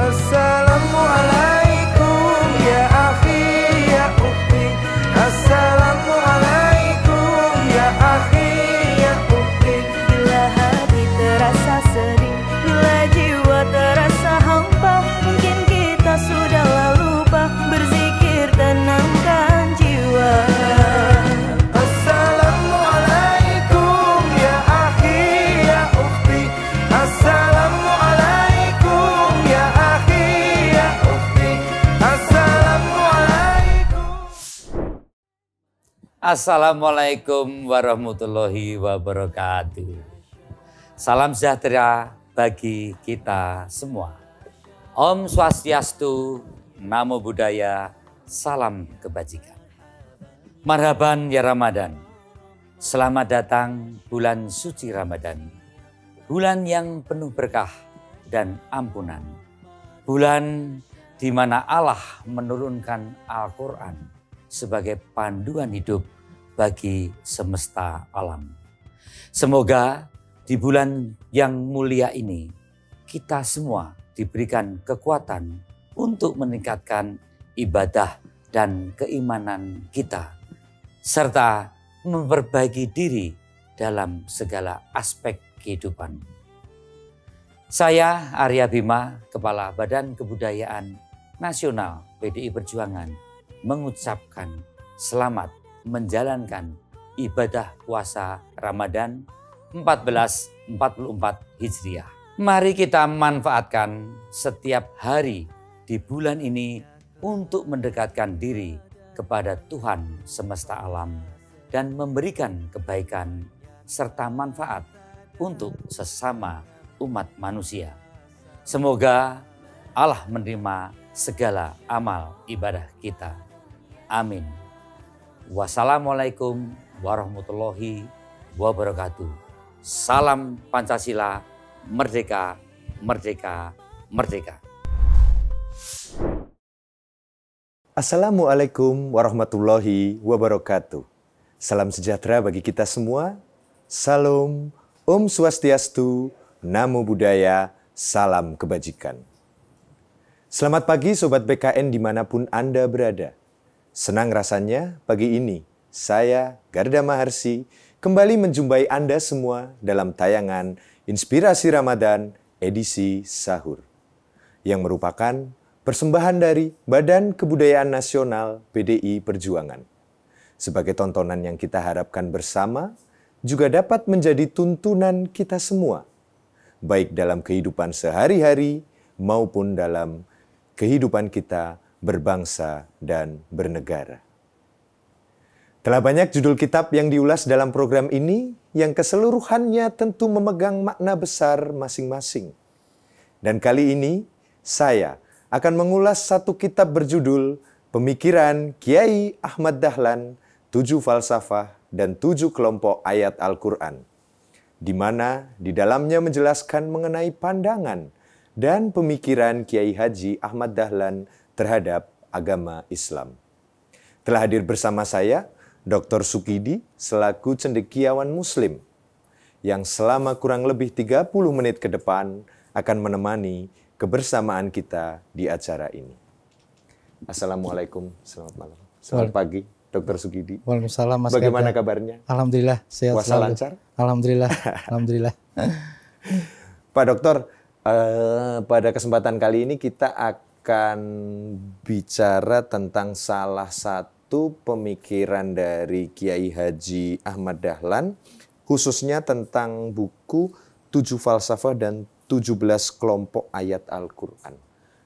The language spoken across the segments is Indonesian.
Assalamualaikum ya akhi ya ukhti. Assalamualaikum ya akhi ya ukhti. Bila hati terasa sedih, bila jiwa terasa hampa, mungkin kita sudahlah lupa berzikir tenangkan jiwa. Assalamualaikum ya akhi ya ukhti. Assalamualaikum ya akhi ya ukhti. Assalamualaikum. Assalamualaikum warahmatullahi wabarakatuh. Salam sejahtera bagi kita semua. Om Swastiastu, Namo Buddhaya, salam kebajikan. Marhaban ya Ramadan. Selamat datang bulan suci Ramadan. Bulan yang penuh berkah dan ampunan. Bulan di mana Allah menurunkan Al-Quran sebagai panduan hidup bagi semesta alam. Semoga di bulan yang mulia ini kita semua diberikan kekuatan untuk meningkatkan ibadah dan keimanan kita, serta memperbaiki diri dalam segala aspek kehidupan. Saya Arya Bima, Kepala Badan Kebudayaan Nasional PDI Perjuangan, mengucapkan selamat menjalankan ibadah puasa Ramadan 1444 Hijriah. Mari kita manfaatkan setiap hari di bulan ini untuk mendekatkan diri kepada Tuhan semesta alam dan memberikan kebaikan serta manfaat untuk sesama umat manusia. Semoga Allah menerima segala amal ibadah kita. Amin. Wassalamualaikum warahmatullahi wabarakatuh. Salam Pancasila, merdeka, merdeka, merdeka. Assalamualaikum warahmatullahi wabarakatuh. Salam sejahtera bagi kita semua. Salam, Om Swastiastu, Namo Buddhaya, salam kebajikan. Selamat pagi Sobat BKN dimanapun Anda berada. Senang rasanya pagi ini saya, Garda Maharsi, kembali menjumpai Anda semua dalam tayangan Inspirasi Ramadan edisi Sahur, yang merupakan persembahan dari Badan Kebudayaan Nasional PDI Perjuangan. Sebagai tontonan yang kita harapkan bersama, juga dapat menjadi tuntunan kita semua, baik dalam kehidupan sehari-hari maupun dalam kehidupan kita berbangsa dan bernegara. Telah banyak judul kitab yang diulas dalam program ini yang keseluruhannya tentu memegang makna besar masing-masing. Dan kali ini saya akan mengulas satu kitab berjudul Pemikiran Kiai Ahmad Dahlan, 7 Falsafah dan 7 Kelompok Ayat Al-Quran, di mana di dalamnya menjelaskan mengenai pandangan dan pemikiran Kiai Haji Ahmad Dahlan terhadap agama Islam. Telah hadir bersama saya Dr. Sukidi selaku cendekiawan Muslim yang selama kurang lebih 30 menit ke depan akan menemani kebersamaan kita di acara ini. Assalamualaikum, selamat malam. Selamat pagi. Dr. Sukidi. Waalaikumsalam Mas Bagaimana Garda. kabarnya? Alhamdulillah sehat Puasa selalu. lancar? Alhamdulillah. Alhamdulillah. Pak Dokter, pada kesempatan kali ini kita akan bicara tentang salah satu pemikiran dari Kiai Haji Ahmad Dahlan, khususnya tentang buku 7 Falsafah dan 17 Kelompok Ayat Al-Quran.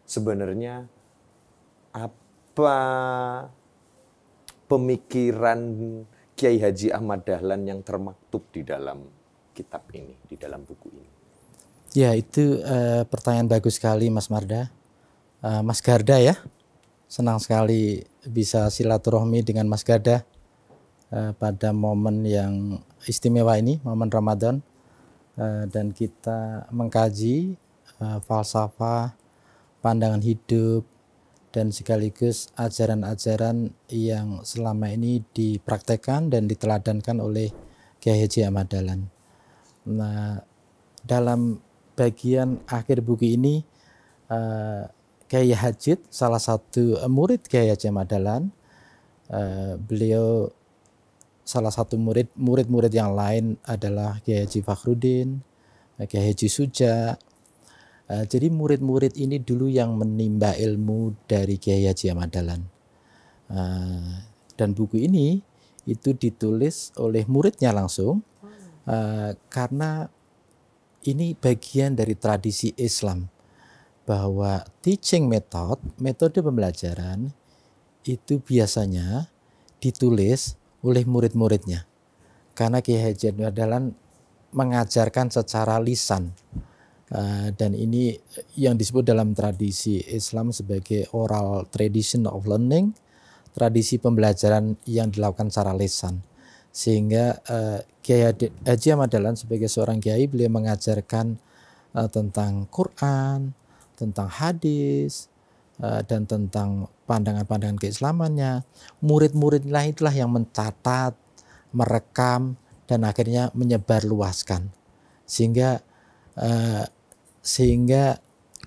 Sebenarnya apa pemikiran Kiai Haji Ahmad Dahlan yang termaktub di dalam kitab ini, di dalam buku ini? Ya, itu pertanyaan bagus sekali Mas Marda. Mas Garda ya. Senang sekali bisa silaturahmi dengan Mas Garda pada momen yang istimewa ini, momen Ramadan. Dan kita mengkaji falsafah, pandangan hidup, dan sekaligus ajaran-ajaran yang selama ini dipraktekkan dan diteladankan oleh Kiai Haji Ahmad Dahlan. Nah, dalam bagian akhir buku ini, Kiai Hajid, salah satu murid Kiai Haji Ahmad Dahlan, beliau salah satu murid-murid yang lain adalah Kiai Haji Fakhruddin, Kiai Haji Suja. Jadi murid-murid ini dulu yang menimba ilmu dari Kiai Haji Ahmad Dahlan. Dan buku ini itu ditulis oleh muridnya langsung, karena ini bagian dari tradisi Islam, bahwa teaching metode pembelajaran itu biasanya ditulis oleh murid-muridnya. Karena Kiai Haji Ahmad Dahlan mengajarkan secara lisan. Dan ini yang disebut dalam tradisi Islam sebagai oral tradition of learning, tradisi pembelajaran yang dilakukan secara lisan. Sehingga Kiai Haji Ahmad Dahlan sebagai seorang kiai, beliau mengajarkan tentang Quran, tentang hadis, dan tentang pandangan-pandangan keislamannya. Murid-muridlah itulah yang mencatat, merekam, dan akhirnya menyebarluaskan. Sehingga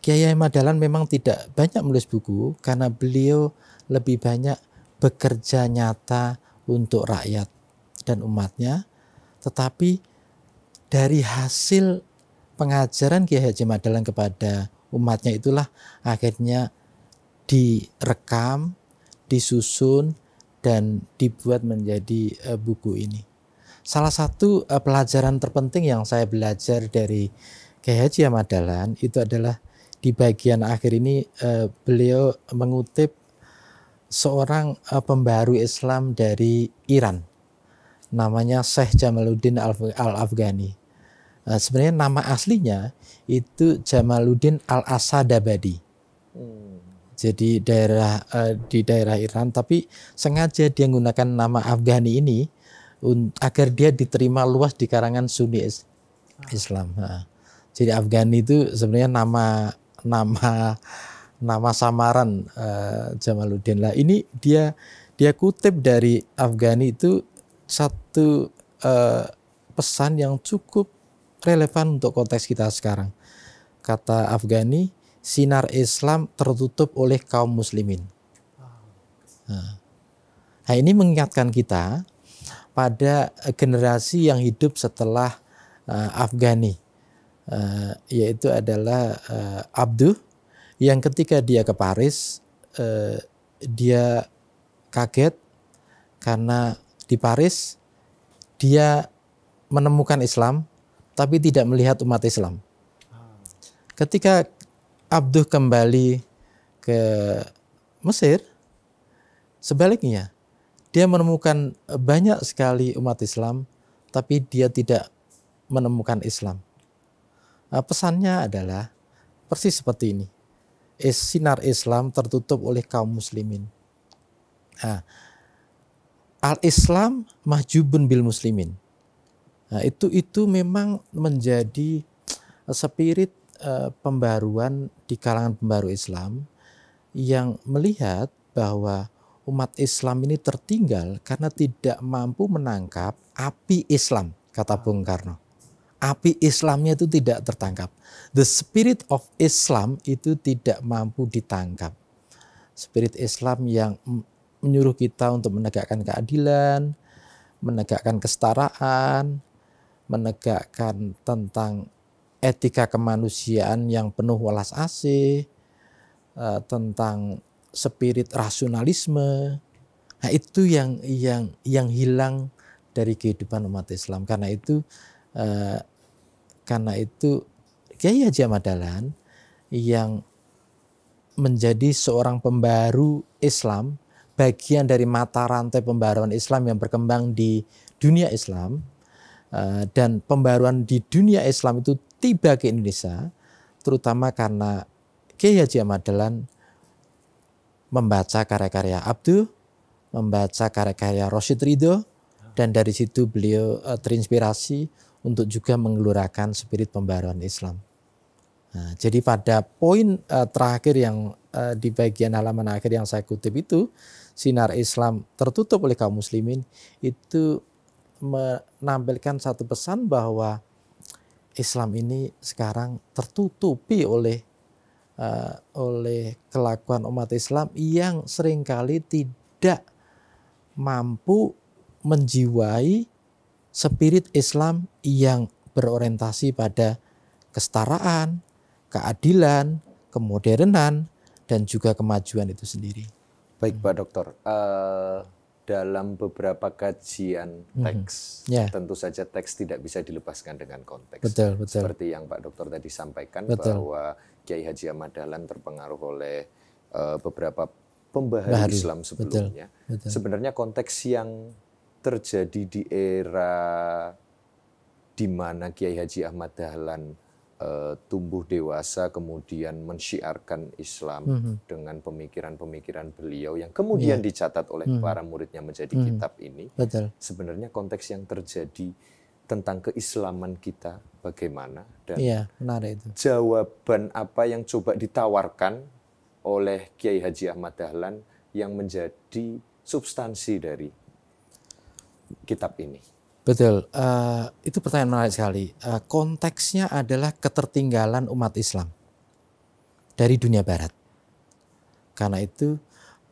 Kiai Ahmad Dahlan memang tidak banyak menulis buku karena beliau lebih banyak bekerja nyata untuk rakyat dan umatnya. Tetapi dari hasil pengajaran Kiai Haji Ahmad Dahlan kepada umatnya itulah akhirnya direkam, disusun, dan dibuat menjadi buku ini. Salah satu pelajaran terpenting yang saya belajar dari Kiai Haji Ahmad Dahlan itu adalah di bagian akhir ini beliau mengutip seorang pembaharu Islam dari Iran, namanya Syekh Jamaluddin Al-Afghani. Sebenarnya nama aslinya itu Jamaluddin Al-Asadabadi. Jadi di daerah Iran, tapi sengaja dia menggunakan nama Afghani ini agar dia diterima luas di kalangan Sunni Islam. Jadi Afghani itu sebenarnya nama samaran Jamaluddin lah. Ini dia kutip dari Afghani itu satu pesan yang cukup relevan untuk konteks kita sekarang. Kata Afghani, sinar Islam tertutup oleh kaum muslimin. Nah, ini mengingatkan kita pada generasi yang hidup setelah Afghani, yaitu adalah Abduh, yang ketika dia ke Paris, dia kaget karena di Paris dia menemukan Islam tapi tidak melihat umat Islam. Ketika Abduh kembali ke Mesir, sebaliknya dia menemukan banyak sekali umat Islam tapi dia tidak menemukan Islam. Pesannya adalah persis seperti ini. Sinar Islam tertutup oleh kaum muslimin. Al-Islam mahjubun bil muslimin. Nah, itu memang menjadi spirit pembaruan di kalangan pembaru Islam yang melihat bahwa umat Islam ini tertinggal karena tidak mampu menangkap api Islam, kata Bung Karno. Api Islamnya itu tidak tertangkap. The spirit of Islam itu tidak mampu ditangkap. Spirit Islam yang menyuruh kita untuk menegakkan keadilan, menegakkan kesetaraan, menegakkan tentang etika kemanusiaan yang penuh welas asih, tentang spirit rasionalisme. Nah, itu yang hilang dari kehidupan umat Islam. Karena itu Kiai Haji Ahmad Dahlan yang menjadi seorang pembaru Islam, bagian dari mata rantai pembaruan Islam yang berkembang di dunia Islam, dan pembaruan di dunia Islam itu tiba ke Indonesia terutama karena Kiai Haji Ahmad Dahlan membaca karya-karya Abduh, membaca karya-karya Rosyid Ridho, dan dari situ beliau terinspirasi untuk juga menggelorakan spirit pembaruan Islam. Nah, jadi pada poin terakhir yang di bagian halaman akhir yang saya kutip itu, sinar Islam tertutup oleh kaum muslimin, itu menampilkan satu pesan bahwa Islam ini sekarang tertutupi oleh kelakuan umat Islam yang seringkali tidak mampu menjiwai spirit Islam yang berorientasi pada kesetaraan, keadilan, kemodernan, dan juga kemajuan itu sendiri. Baik Pak Dokter, dalam beberapa kajian teks, tentu saja teks tidak bisa dilepaskan dengan konteks. Betul. Seperti yang Pak Dokter tadi sampaikan, bahwa Kiai Haji Ahmad Dahlan terpengaruh oleh beberapa pembaharu Islam sebelumnya. Betul. Sebenarnya konteks yang terjadi di era di mana Kiai Haji Ahmad Dahlan tumbuh dewasa, kemudian mensyiarkan Islam dengan pemikiran-pemikiran beliau yang kemudian dicatat oleh para muridnya menjadi kitab ini. Betul. Sebenarnya konteks yang terjadi tentang keislaman kita bagaimana, dan menarik itu. Jawaban apa yang coba ditawarkan oleh Kiai Haji Ahmad Dahlan yang menjadi substansi dari kitab ini. Betul, itu pertanyaan menarik sekali. Konteksnya adalah ketertinggalan umat Islam dari dunia Barat. Karena itu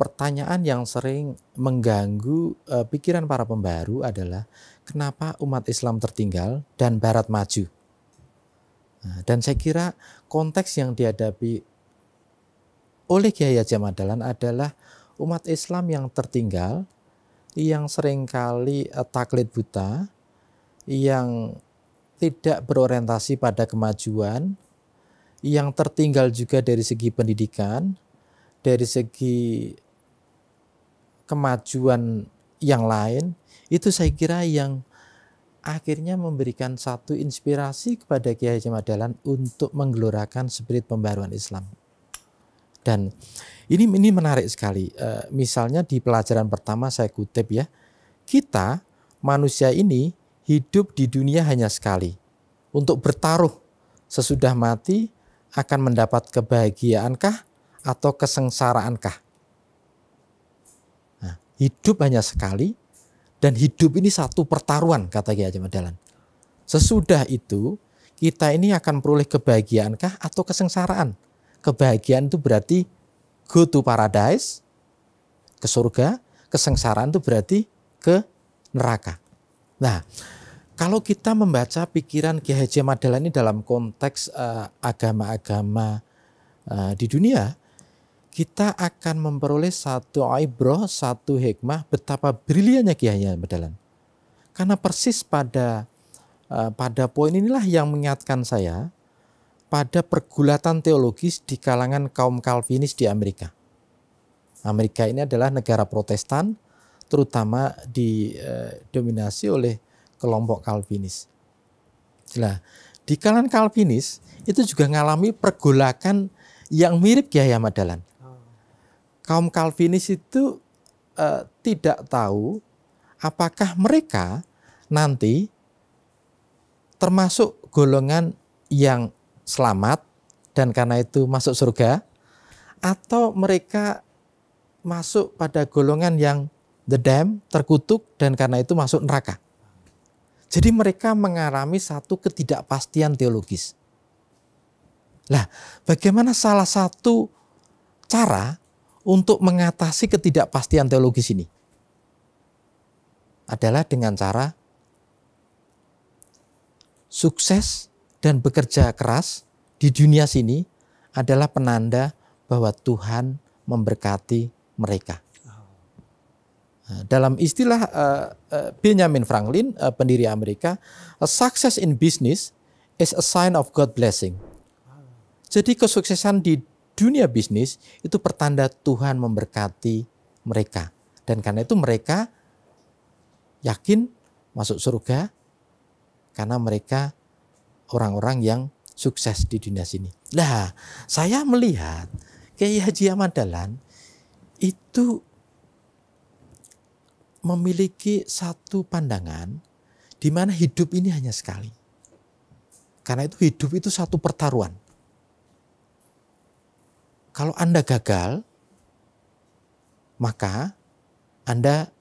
pertanyaan yang sering mengganggu pikiran para pembaru adalah kenapa umat Islam tertinggal dan Barat maju. Dan saya kira konteks yang dihadapi oleh Kiai Haji Ahmad Dahlan adalah umat Islam yang tertinggal, yang seringkali taklid buta, yang tidak berorientasi pada kemajuan, yang tertinggal juga dari segi pendidikan, dari segi kemajuan yang lain. Itu saya kira yang akhirnya memberikan satu inspirasi kepada Kiai Haji Ahmad Dahlan untuk menggelorakan spirit pembaruan Islam. Dan ini menarik sekali. Misalnya di pelajaran pertama saya kutip ya, kita manusia ini hidup di dunia hanya sekali. Untuk bertaruh sesudah mati akan mendapat kebahagiaankah atau kesengsaraankah? Nah, hidup hanya sekali dan hidup ini satu pertaruhan, kata Kiai Haji Ahmad Dahlan. Sesudah itu kita ini akan peroleh kebahagiaankah atau kesengsaraan? Kebahagiaan itu berarti go to paradise, ke surga. Kesengsaraan itu berarti ke neraka. Nah, kalau kita membaca pikiran Kiai Haji Ahmad Dahlan ini dalam konteks agama-agama di dunia, kita akan memperoleh satu ibrah, satu hikmah betapa briliannya Kiai Haji Ahmad Dahlan. Karena persis pada poin inilah yang mengingatkan saya pada pergulatan teologis di kalangan kaum Calvinis di Amerika. Amerika ini adalah negara Protestan, terutama didominasi oleh kelompok Calvinis. Nah, di kalangan Calvinis itu juga mengalami pergolakan yang mirip Kiai Ahmad Dahlan. Kaum Calvinis itu tidak tahu apakah mereka nanti termasuk golongan yang selamat dan karena itu masuk surga, atau mereka masuk pada golongan yang the damned, terkutuk, dan karena itu masuk neraka. Jadi mereka mengalami satu ketidakpastian teologis. Lah, bagaimana salah satu cara untuk mengatasi ketidakpastian teologis ini adalah dengan cara sukses dan bekerja keras di dunia sini adalah penanda bahwa Tuhan memberkati mereka. Dalam istilah Benjamin Franklin, pendiri Amerika, a success in business is a sign of God blessing. Jadi kesuksesan di dunia bisnis itu pertanda Tuhan memberkati mereka. Dan karena itu mereka yakin masuk surga karena mereka orang-orang yang sukses di dunia sini. Nah, saya melihat Kiai Haji Ahmad Dahlan itu memiliki satu pandangan di mana hidup ini hanya sekali. Karena itu hidup itu satu pertaruhan. Kalau Anda gagal, maka Anda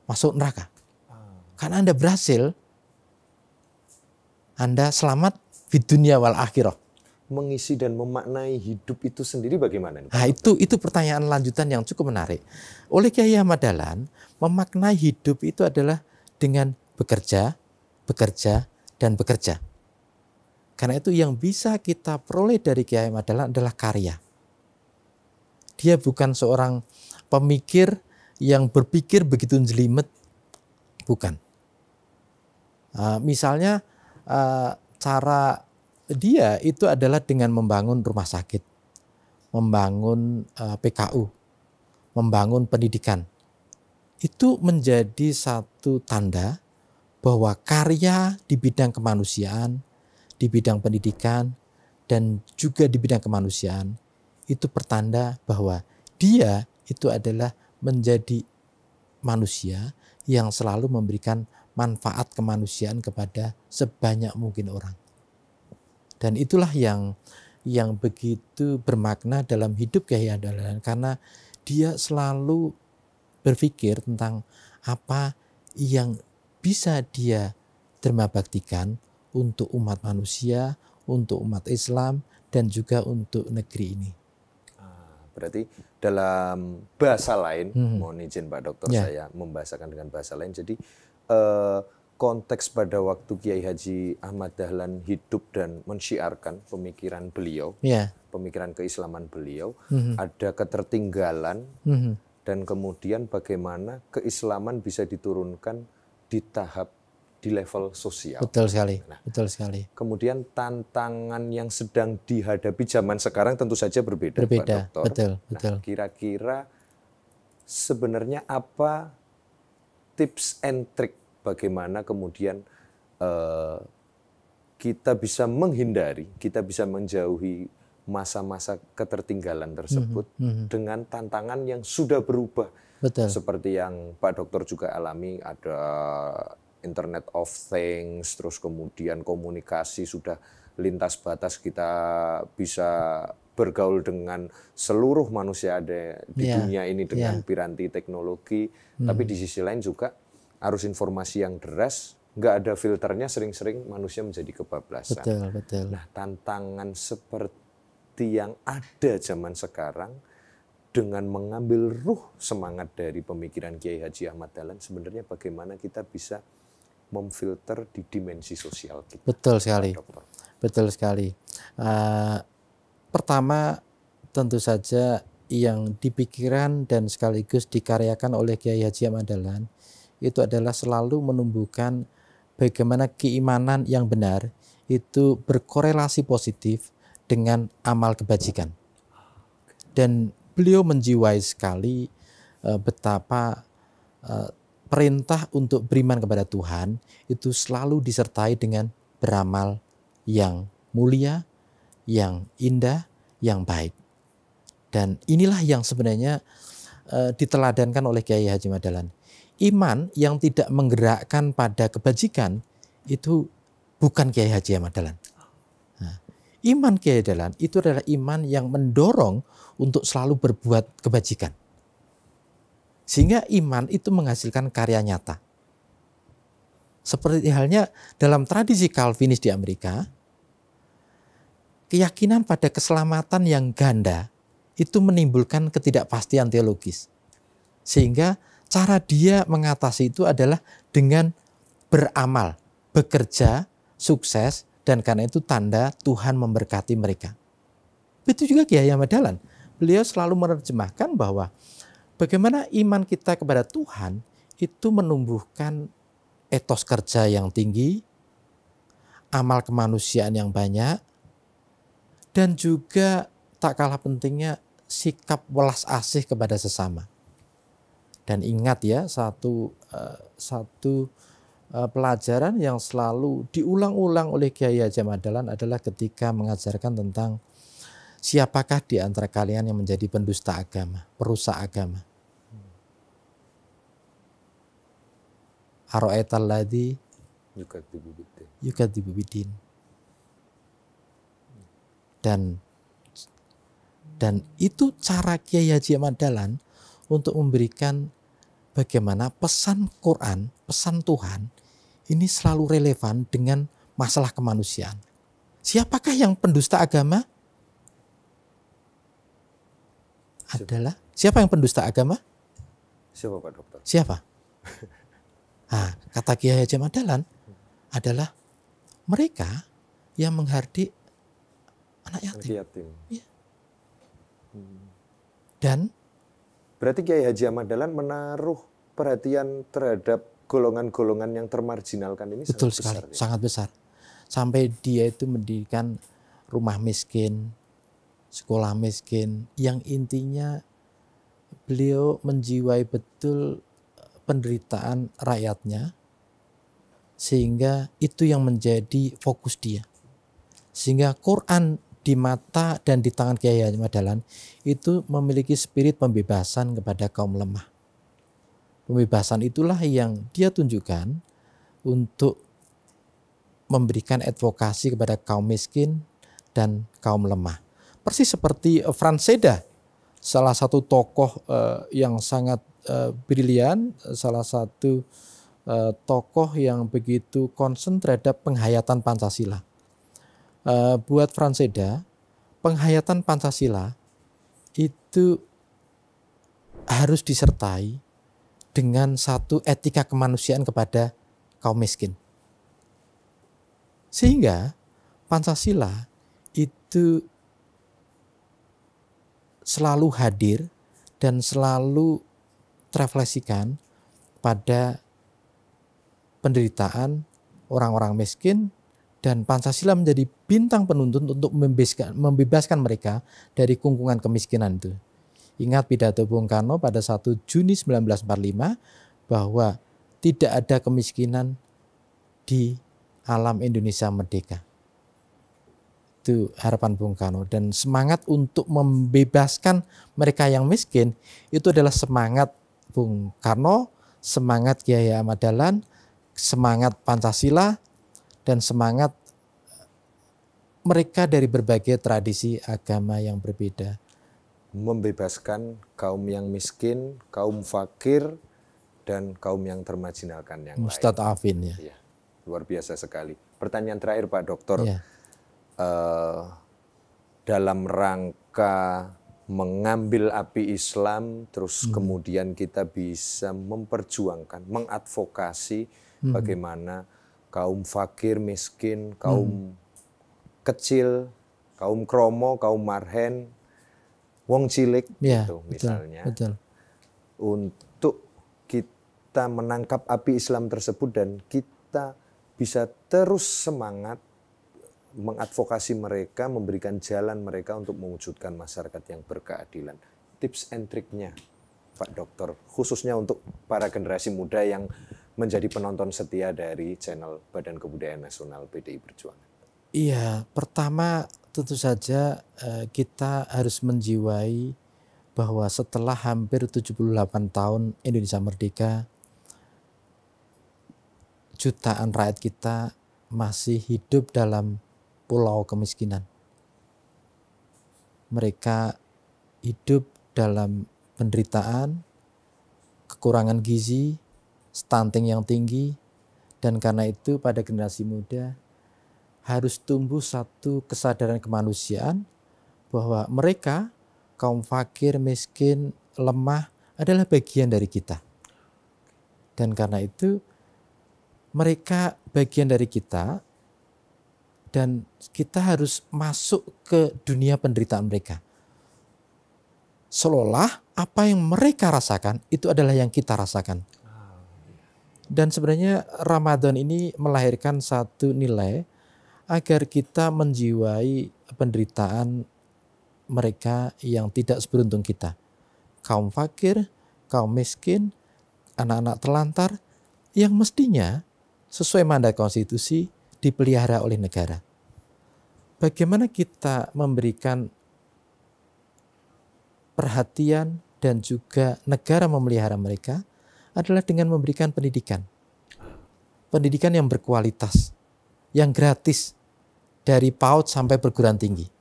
masuk neraka. Karena Anda berhasil, Anda selamat di dunia wal akhirah. Mengisi dan memaknai hidup itu sendiri bagaimana? Nah, itu pertanyaan lanjutan yang cukup menarik. Oleh Kiai Ahmad Dahlan, memaknai hidup itu adalah dengan bekerja, bekerja, dan bekerja. Karena itu yang bisa kita peroleh dari Kiai Ahmad Dahlan adalah karya. Dia bukan seorang pemikir yang berpikir begitu jelimet, bukan. Misalnya cara dia itu adalah dengan membangun rumah sakit, membangun PKU, membangun pendidikan. Itu menjadi satu tanda bahwa karya di bidang kemanusiaan, di bidang pendidikan, dan juga di bidang kemanusiaan itu pertanda bahwa dia itu adalah menjadi manusia yang selalu memberikan manfaat kemanusiaan kepada sebanyak mungkin orang. Dan itulah yang begitu bermakna dalam hidup Kiai Ahmad Dahlan, karena dia selalu berpikir tentang apa yang bisa dia dermabaktikan untuk umat manusia, untuk umat Islam, dan juga untuk negeri ini. Berarti dalam bahasa lain, mohon izin Pak Dokter saya membahasakan dengan bahasa lain. Jadi konteks pada waktu Kiai Haji Ahmad Dahlan hidup dan mensyiarkan pemikiran beliau, pemikiran keislaman beliau, ada ketertinggalan dan kemudian bagaimana keislaman bisa diturunkan di tahap di level sosial. Betul sekali, betul sekali. Kemudian tantangan yang sedang dihadapi zaman sekarang tentu saja berbeda, Pak Dokter. Betul, betul. Kira-kira sebenarnya apa tips and trick bagaimana kemudian kita bisa menghindari, kita bisa menjauhi masa-masa ketertinggalan tersebut dengan tantangan yang sudah berubah. Betul. Seperti yang Pak Dokter juga alami, ada Internet of Things, terus kemudian komunikasi sudah lintas batas, kita bisa bergaul dengan seluruh manusia ada di dunia ini dengan piranti teknologi. Tapi di sisi lain juga arus informasi yang deras, nggak ada filternya, sering-sering manusia menjadi kebablasan. Betul, betul. Nah, tantangan seperti yang ada zaman sekarang dengan mengambil ruh semangat dari pemikiran Kiai Haji Ahmad Dahlan, sebenarnya bagaimana kita bisa memfilter di dimensi sosial kita. Betul sekali, Dokter. betul sekali. Pertama, tentu saja yang dipikirkan dan sekaligus dikaryakan oleh Kiai Haji Ahmad Dahlan itu adalah selalu menumbuhkan bagaimana keimanan yang benar itu berkorelasi positif dengan amal kebajikan. Dan beliau menjiwai sekali betapa perintah untuk beriman kepada Tuhan itu selalu disertai dengan beramal yang mulia, yang indah, yang baik. Dan inilah yang sebenarnya diteladankan oleh Kiai Haji Ahmad Dahlan. Iman yang tidak menggerakkan pada kebajikan itu bukan Kiai Haji Ahmad Dahlan. Nah, iman Kiai Dahlan itu adalah iman yang mendorong untuk selalu berbuat kebajikan. Sehingga iman itu menghasilkan karya nyata. Seperti halnya dalam tradisi Calvinis di Amerika, keyakinan pada keselamatan yang ganda itu menimbulkan ketidakpastian teologis. Sehingga cara dia mengatasi itu adalah dengan beramal, bekerja, sukses, dan karena itu tanda Tuhan memberkati mereka. Begitu juga Kiai Ahmad Dahlan. Beliau selalu menerjemahkan bahwa bagaimana iman kita kepada Tuhan itu menumbuhkan etos kerja yang tinggi, amal kemanusiaan yang banyak, dan juga tak kalah pentingnya sikap welas asih kepada sesama. Dan ingat ya, satu pelajaran yang selalu diulang-ulang oleh Kiai Haji Ahmad Dahlan adalah ketika mengajarkan tentang siapakah di antara kalian yang menjadi pendusta agama, perusak agama. Ara'aital ladzi yukadzibu biddin. Dan itu cara Kiai Haji Ahmad Dahlan untuk memberikan bagaimana pesan Quran, pesan Tuhan ini selalu relevan dengan masalah kemanusiaan. Siapakah yang pendusta agama? Siapa yang pendusta agama? Siapa Pak Dokter? Siapa? Nah, kata Kiai Haji Ahmad Dahlan adalah mereka yang menghardik anak yatim. Ya. Dan berarti Kiai Haji Ahmad Dahlan menaruh perhatian terhadap golongan-golongan yang termarginalkan ini betul sangat sekali, besar. Ya? Sangat besar. Sampai dia itu mendirikan rumah miskin, sekolah miskin, yang intinya beliau menjiwai betul penderitaan rakyatnya, sehingga itu yang menjadi fokus dia. Sehingga Quran di mata dan di tangan Kiai Haji Ahmad Dahlan itu memiliki spirit pembebasan kepada kaum lemah. Pembebasan itulah yang dia tunjukkan untuk memberikan advokasi kepada kaum miskin dan kaum lemah. Persis seperti Frans Seda, salah satu tokoh yang sangat brilian, salah satu tokoh yang begitu concern terhadap penghayatan Pancasila. Buat Frans Seda, penghayatan Pancasila itu harus disertai dengan satu etika kemanusiaan kepada kaum miskin. Sehingga Pancasila itu selalu hadir dan selalu terefleksikan pada penderitaan orang-orang miskin, dan Pancasila menjadi bintang penuntun untuk membebaskan mereka dari kungkungan kemiskinan itu. Ingat pidato Bung Karno pada 1 Juni 1945 bahwa tidak ada kemiskinan di alam Indonesia merdeka. Itu harapan Bung Karno, dan semangat untuk membebaskan mereka yang miskin itu adalah semangat Bung Karno, semangat Kiai Ahmad Dahlan, semangat Pancasila, dan semangat mereka dari berbagai tradisi agama yang berbeda. Membebaskan kaum yang miskin, kaum fakir, dan kaum yang termarginalkan yang Ustadz lain. Afin ya. Ya, luar biasa sekali. Pertanyaan terakhir Pak Dokter, Ya. Dalam rangka mengambil api Islam, terus kemudian kita bisa memperjuangkan, mengadvokasi bagaimana kaum fakir, miskin, kaum kecil, kaum kromo, kaum marhen, wong cilik, Ya, gitu, betul, misalnya, betul. untuk kita menangkap api Islam tersebut dan kita bisa terus semangat mengadvokasi mereka, memberikan jalan mereka untuk mewujudkan masyarakat yang berkeadilan. Tips and triknya, Pak Dokter, khususnya untuk para generasi muda yang menjadi penonton setia dari channel Badan Kebudayaan Nasional PDI Perjuangan. Iya, pertama tentu saja kita harus menjiwai bahwa setelah hampir 78 tahun Indonesia merdeka, jutaan rakyat kita masih hidup dalam pulau kemiskinan. Mereka hidup dalam penderitaan, kekurangan gizi, stunting yang tinggi, dan karena itu pada generasi muda harus tumbuh satu kesadaran kemanusiaan bahwa mereka kaum fakir, miskin, lemah adalah bagian dari kita. Dan karena itu mereka bagian dari kita dan kita harus masuk ke dunia penderitaan mereka. Seolah apa yang mereka rasakan itu adalah yang kita rasakan. Dan sebenarnya Ramadan ini melahirkan satu nilai agar kita menjiwai penderitaan mereka yang tidak seberuntung kita. Kaum fakir, kaum miskin, anak-anak terlantar yang mestinya sesuai mandat konstitusi dipelihara oleh negara. Bagaimana kita memberikan perhatian dan juga negara memelihara mereka adalah dengan memberikan pendidikan. Pendidikan yang berkualitas, yang gratis dari PAUD sampai perguruan tinggi.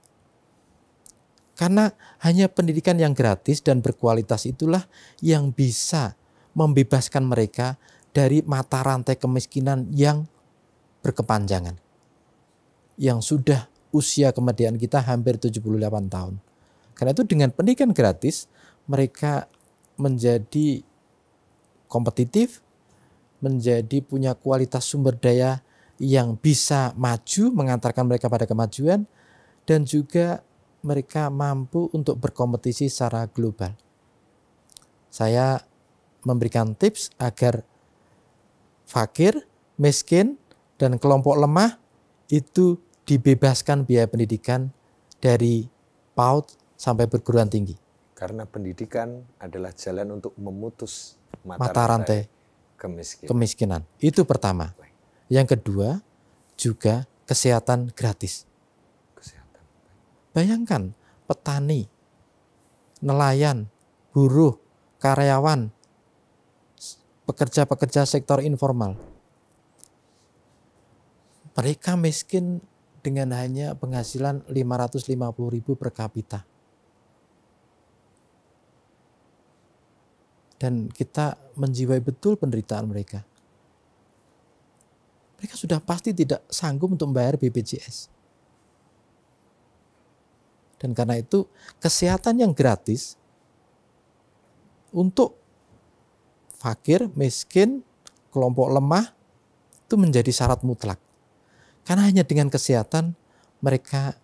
Karena hanya pendidikan yang gratis dan berkualitas itulah yang bisa membebaskan mereka dari mata rantai kemiskinan yang berkepanjangan. Yang sudah usia kemerdekaan kita hampir 78 tahun. Karena itu dengan pendidikan gratis mereka menjadi kompetitif, menjadi punya kualitas sumber daya yang bisa maju, mengantarkan mereka pada kemajuan, dan juga mereka mampu untuk berkompetisi secara global. Saya memberikan tips agar fakir, miskin, dan kelompok lemah itu dibebaskan biaya pendidikan dari PAUD sampai perguruan tinggi. Karena pendidikan adalah jalan untuk memutus Mata rantai kemiskinan. Itu pertama. Yang kedua juga kesehatan gratis. Bayangkan petani, nelayan, buruh, karyawan, pekerja-pekerja sektor informal. Mereka miskin dengan hanya penghasilan 550.000 per kapita. Dan kita menjiwai betul penderitaan mereka. Mereka sudah pasti tidak sanggup untuk membayar BPJS. Dan karena itu kesehatan yang gratis untuk fakir, miskin, kelompok lemah itu menjadi syarat mutlak. Karena hanya dengan kesehatan mereka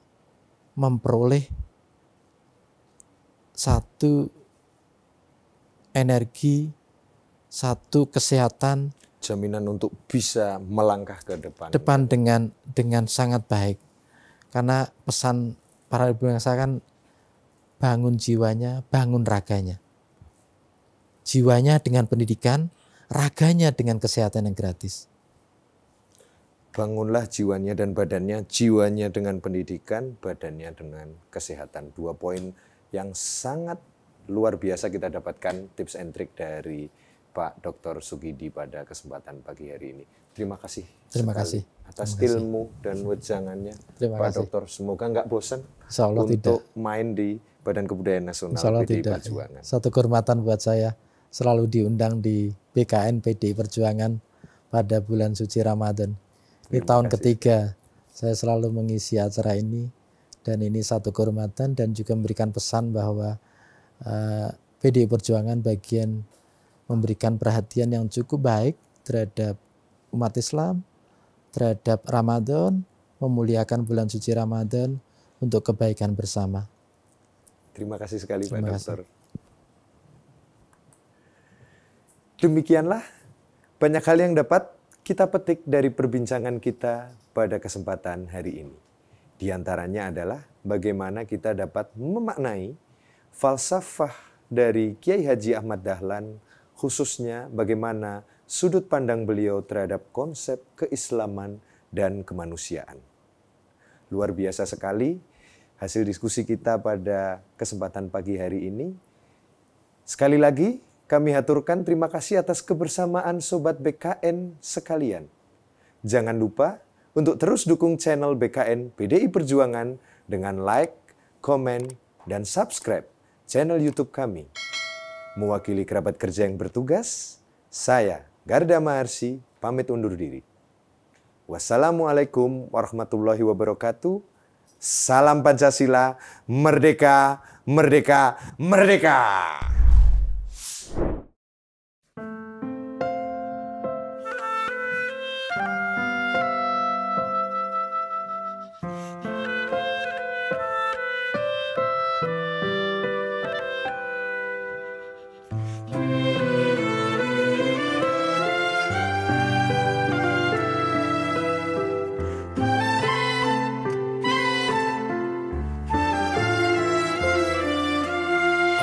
memperoleh satu energi, satu kesehatan, jaminan untuk bisa melangkah ke depan. dengan sangat baik. Karena pesan para ibu bangsa kan bangun jiwanya, bangun raganya. Jiwanya dengan pendidikan, raganya dengan kesehatan yang gratis. Bangunlah jiwanya dan badannya, jiwanya dengan pendidikan, badannya dengan kesehatan. 2 poin yang sangat luar biasa kita dapatkan tips and trick dari Pak Dr. Sugidi pada kesempatan pagi hari ini. Terima kasih. Terima kasih Atas ilmu dan wejangannya. Pak Dokter, semoga nggak bosan untuk main di Badan Kebudayaan Nasional PDI Perjuangan. Satu kehormatan buat saya selalu diundang di BKN PDI Perjuangan pada bulan suci Ramadan. Ini tahun ketiga saya selalu mengisi acara ini dan ini satu kehormatan dan juga memberikan pesan bahwa PDI Perjuangan bagian memberikan perhatian yang cukup baik terhadap umat Islam, terhadap Ramadan, memuliakan bulan suci Ramadan untuk kebaikan bersama. Terima kasih sekali Pak Dokter. Demikianlah banyak hal yang dapat kita petik dari perbincangan kita pada kesempatan hari ini. Di antaranya adalah bagaimana kita dapat memaknai falsafah dari Kiai Haji Ahmad Dahlan, khususnya bagaimana sudut pandang beliau terhadap konsep keislaman dan kemanusiaan. Luar biasa sekali hasil diskusi kita pada kesempatan pagi hari ini. Sekali lagi kami haturkan terima kasih atas kebersamaan Sobat BKN sekalian. Jangan lupa untuk terus dukung channel BKN PDI Perjuangan dengan like, komen, dan subscribe channel YouTube kami. Mewakili kerabat kerja yang bertugas, saya Garda Maharsi pamit undur diri. Wassalamualaikum warahmatullahi wabarakatuh. Salam Pancasila, merdeka, merdeka, merdeka.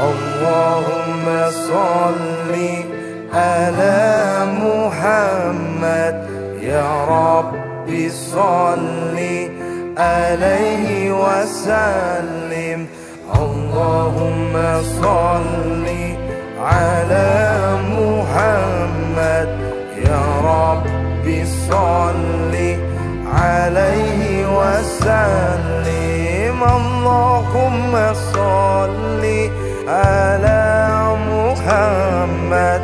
Allahumma salli ala Muhammad, ya Rabbi salli alaihi wasallim. Allahumma salli ala Muhammad, ya Rabbi salli alaihi wasallim. Allahumma salli ala Muhammad,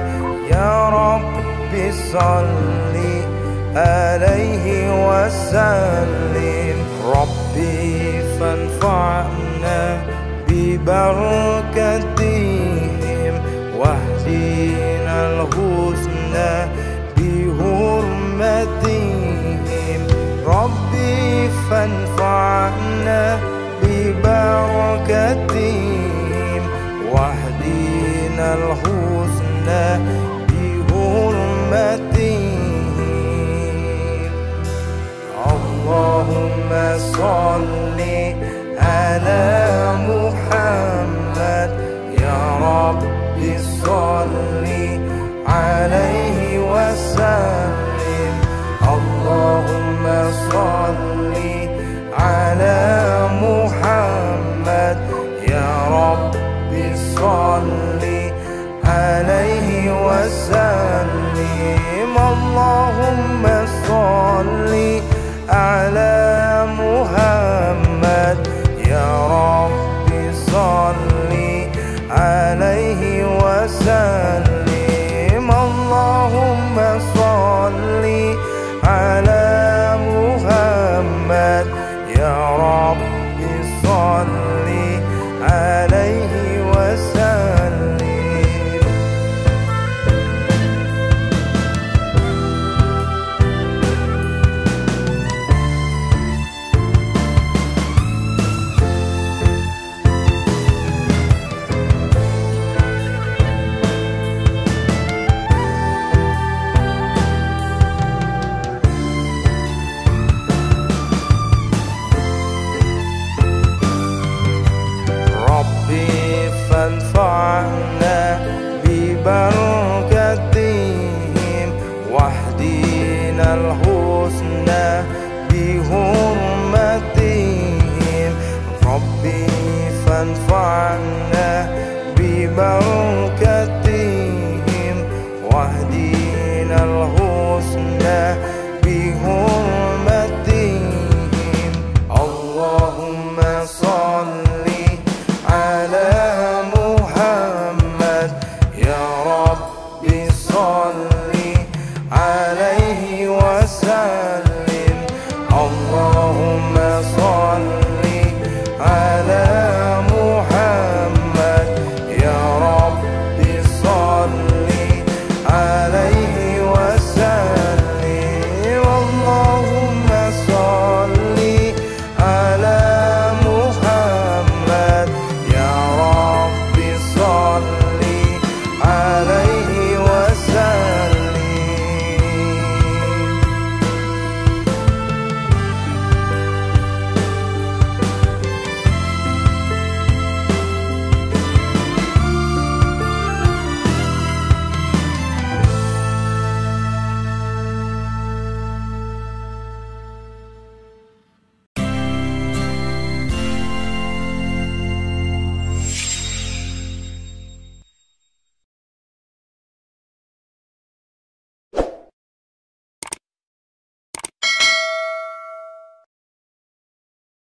ya Rabbi salli alaihi wasallim. Rabbi fanfa'na bi barakatihim wahdina al-husna bi hurmatihim. Rabbi fanfa'na bi barakatihim wahdina al-husna bi hurmatihim. Allahumma salli ala Muhammad, ya Rabbi salli alaihi wasallim. Allahumma salli ala Muhammad, ya Rabbi salli alaihi wasallim. Allahumma salli ala Muhammad, ya Rabbi salli alaihi wasallim. Allahumma salli ala Muhammad, ya Rabbi salli alaihi wasallim. fanfa'na bi barakatihim wahdinal husna bi hurmatihim. Rabbi fanfa'na bi barakatihim